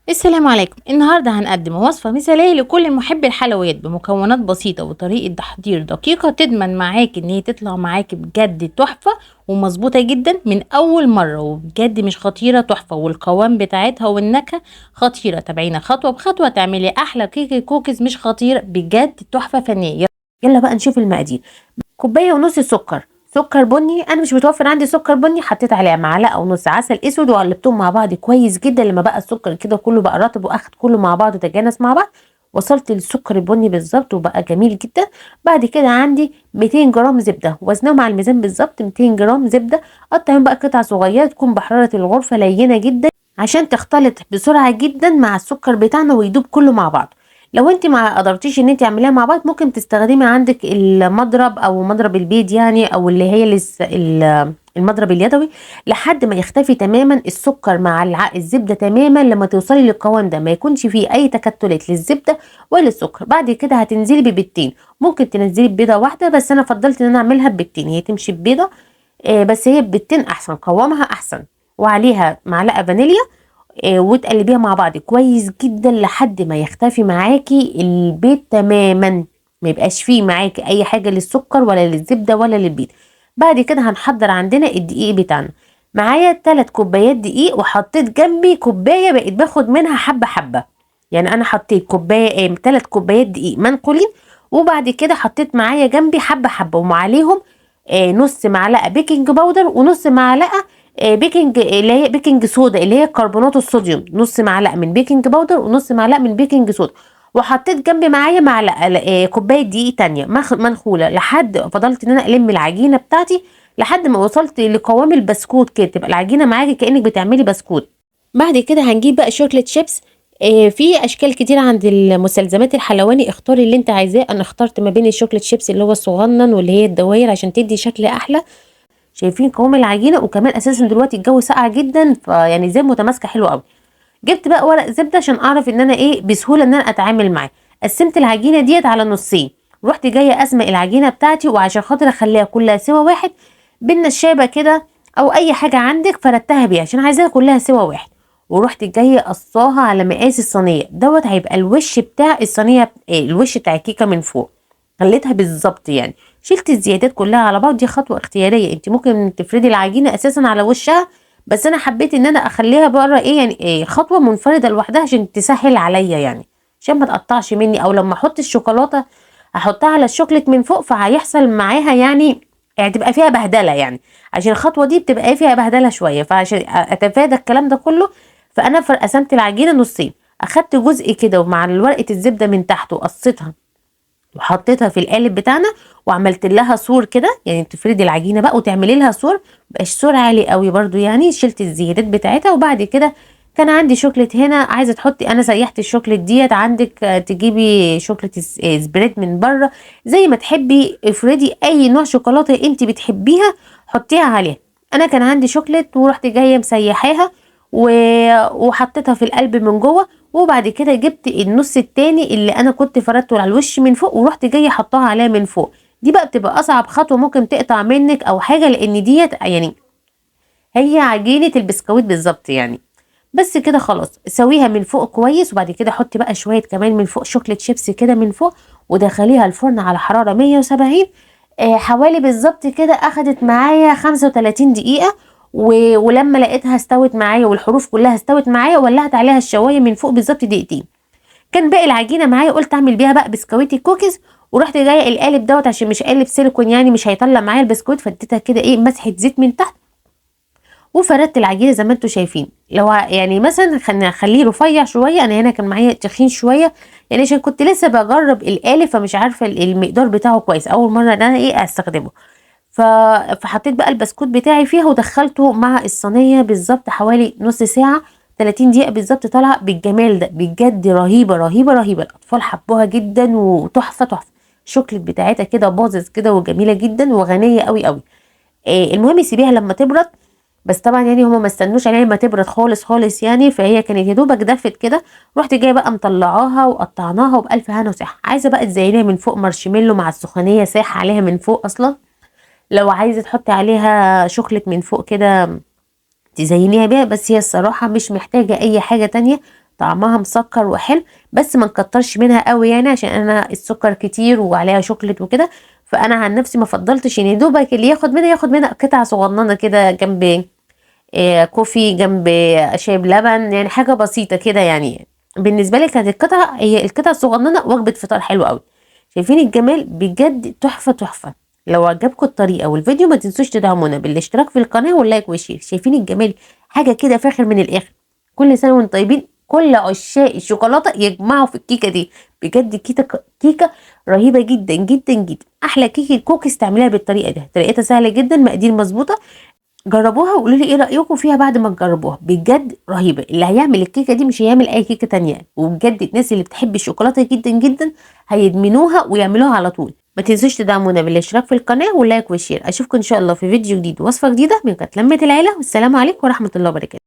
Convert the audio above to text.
السلام عليكم. النهاردة هنقدم وصفة مثالية لكل محب الحلويات بمكونات بسيطة وطريقة تحضير دقيقة تضمن معاك ان هي تطلع معاك بجد تحفة ومظبوطة جدا من اول مرة، وبجد مش خطيرة تحفة، والقوام بتاعتها والنكهة خطيرة. تابعينا خطوة بخطوة تعملي احلى كيك كوكيز مش خطير، بجد تحفة فنية. يلا بقى نشوف المقادير. كوبايه ونص سكر، سكر بني، انا مش متوفر عندي سكر بني، حطيت عليها معلقه ونص عسل اسود وقلبتهم مع بعض كويس جدا لما بقى السكر كده كله بقى رطب واخد كله مع بعض وتجانس مع بعض. وصلت للسكر البني بالظبط وبقى جميل جدا. بعد كده عندي 200 جرام زبده، وزنهم على الميزان بالظبط 200 جرام زبده. قطعهم بقى قطع صغيره تكون بحراره الغرفه لينه جدا عشان تختلط بسرعه جدا مع السكر بتاعنا ويدوب كله مع بعض. لو انت ما قدرتيش ان انت تعمليها مع بعض ممكن تستخدمي عندك المضرب او مضرب البيض يعني، او اللي هي المضرب اليدوي، لحد ما يختفي تماما السكر مع الزبده تماما، لما توصلي للقوام ده ما يكونش فيه اي تكتلات للزبده ولا السكر. بعد كده هتنزلي ببيضتين، ممكن تنزلي ببيضه واحده بس انا فضلت ان انا اعملها ببيضتين، هي تمشي ببيضه بس هي ببيضتين احسن، قوامها احسن. وعليها معلقه فانيليا وتقلبيها مع بعض كويس جدا لحد ما يختفي معاكي البيض تماما، ما يبقاش فيه معاكي اي حاجه للسكر ولا للزبده ولا للبيض. بعد كده هنحضر عندنا الدقيق بتاعنا. معايا 3 كوبايات دقيق، وحطيت جنبي كوبايه بقيت باخد منها حبه حبه. يعني انا حطيت كوبايه 3 كوبايات دقيق منقولين، وبعد كده حطيت معايا جنبي حبه حبه وعليهم نص معلقه بيكنج باودر ونص معلقه بيكنج اللي هي بيكنج صودا، اللي هي كربونات الصوديوم، نص معلقه من بيكنج باودر ونص معلقه من بيكنج صودا. وحطيت جنبي معايا معلقه كوبايه دقيق تانية منخوله، لحد فضلت ان انا الم العجينه بتاعتي لحد ما وصلت لقوام البسكوت كده، تبقى العجينه معاكي كانك بتعملي بسكوت. بعد كده هنجيب بقى شوكليت شيبس. في اشكال كتير عند المستلزمات الحلواني، اختاري اللي انت عايزاه. انا اخترت ما بين الشوكليت شيبس اللي هو الصغنن واللي هي الدواير عشان تدي شكل احلى. شايفين قوام العجينه؟ وكمان اساسا دلوقتي الجو ساقع جدا، فيعني زي متماسكه حلوه قوي. جبت بقى ورق زبده عشان اعرف ان انا بسهوله ان انا اتعامل معاه. قسمت العجينه ديت على نصين، رحت جايه اسمق العجينه بتاعتي، وعشان خاطر اخليها كلها سوا واحد بالنشابه كده او اي حاجه عندك فردتها بيها عشان عايزاها كلها سوا واحد. ورحت جايه قصاها على مقاس الصينيه دوت، هيبقى الوش بتاع الصينيه الوش بتاع الكيكه من فوق. خليتها بالظبط يعني، شلت الزيادات كلها على بعض. دي خطوه اختياريه، انت ممكن تفردي العجينه اساسا على وشها، بس انا حبيت ان انا اخليها بره يعني خطوه منفرده لوحدها عشان تسهل عليا يعني، عشان ما تقطعش مني. او لما احط الشوكولاته احطها على الشوكليت من فوق فهيحصل معاها يعني تبقى فيها بهدله يعني، عشان الخطوه دي بتبقى فيها بهدله شويه، فعشان اتفادى الكلام ده كله فانا قسمت العجينه نصين. اخدت جزء كده ومع ورقه الزبده من تحت وقصيتها وحطيتها في القالب بتاعنا، وعملت لها سور كده، يعني تفردي العجينه بقى وتعملي لها سور، مبقاش سور عالي قوي برضو يعني. شلت الزيادات بتاعتها. وبعد كده كان عندي شوكليت هنا، عايزه تحطي، انا سيحت الشوكليت ديت عندك تجيبي شوكليت سبريد من بره زي ما تحبي. افردي اي نوع شوكولاته انت بتحبيها حطيها عليها. انا كان عندي شوكليت ورحت جايه مسيحاها و... وحطيتها في القلب من جوه. وبعد كده جبت النص التاني اللي انا كنت فردته على الوش من فوق ورحت جايه حطاها عليها من فوق. دي بقى بتبقى اصعب خطوه، ممكن تقطع منك او حاجه لان ديت يعني هي عجينه البسكويت بالظبط يعني. بس كده خلاص، سويها من فوق كويس. وبعد كده حطي بقى شويه كمان من فوق شوكليت شيبس كده من فوق، ودخليها الفرن على حراره 170 حوالي بالظبط كده. اخدت معايا 35 دقيقه. ولما لقيتها استوت معايا والحروف كلها استوت معايا ولعت عليها الشوايه من فوق بالظبط دقيقتين. كان باقي العجينه معايا، قلت اعمل بيها بقى بسكويت الكوكيز. ورحت جايه القالب دوت عشان مش قالب سيليكون يعني مش هيطلع معايا البسكويت، فاديتها كده مسحه زيت من تحت وفردت العجينه زي ما انتم شايفين. لو يعني مثلا نخليه رفيع شويه، انا هنا كان معايا تخين شويه يعني عشان كنت لسه بجرب القالب فمش عارفه المقدار بتاعه كويس، اول مره ان انا استخدمه. ف... فحطيت بقى البسكوت بتاعي فيها ودخلته مع الصينيه بالظبط حوالي نص ساعه، 30 دقيقه بالظبط. طالعه بالجمال ده بجد، رهيبه رهيبه رهيبه. الاطفال حبوها جدا وتحفه تحفه. الشوكليت بتاعتها كده باظت كده وجميله جدا وغنيه قوي قوي. المهم سيبيها لما تبرد. بس طبعا يعني هما ما استنوش عليها ما تبرد خالص خالص يعني، فهي كانت يا دوبك دفت كده. رحت جايه بقى مطلعاها وقطعناها وبألف هنا وصحه. عايزه بقى تزينيها من فوق مارشميلو مع السخونيه ساح عليها من فوق اصلا. لو عايزه تحطي عليها شوكليت من فوق كده تزينيها بيها، بس هي الصراحه مش محتاجه اي حاجه تانية. طعمها مسكر وحلو، بس ما نكترش منها قوي يعني عشان انا السكر كتير وعليها شوكليت وكده. فانا عن نفسي ما فضلتش ان دوبك اللي ياخد منها قطعه صغننه كده جنب كوفي، جنب شاي بلبن، يعني حاجه بسيطه كده يعني. بالنسبه لي كانت هي القطعه الصغننه وجبه فطار حلوه قوي. شايفين الجمال بجد؟ تحفه تحفه. لو عجبكم الطريقه والفيديو ما تنسوش تدعمونا بالاشتراك في القناه واللايك والشير. شايفين الجمال؟ حاجه كده فاخر من الاخر. كل سنه وانتم طيبين. كل عشاق الشوكولاته يجمعوا في الكيكه دي. بجد كيكه رهيبه جدا جدا جدا. احلى كيكه كوكيز تعمليها بالطريقه دي، طريقتها سهله جدا، مقادير مظبوطه. جربوها وقولوا لي ايه رايكم فيها بعد ما تجربوها. بجد رهيبه. اللي هيعمل الكيكه دي مش هيعمل اي كيكه تانية، وبجد الناس اللي بتحب الشوكولاته جدا جدا هيدمنوها ويعملوها على طول. ما تنسوش تدعمونا بالاشتراك في القناه واللايك والشير. اشوفكم ان شاء الله في فيديو جديد ووصفه جديده من قناه لمة العيله، والسلام عليكم ورحمه الله وبركاته.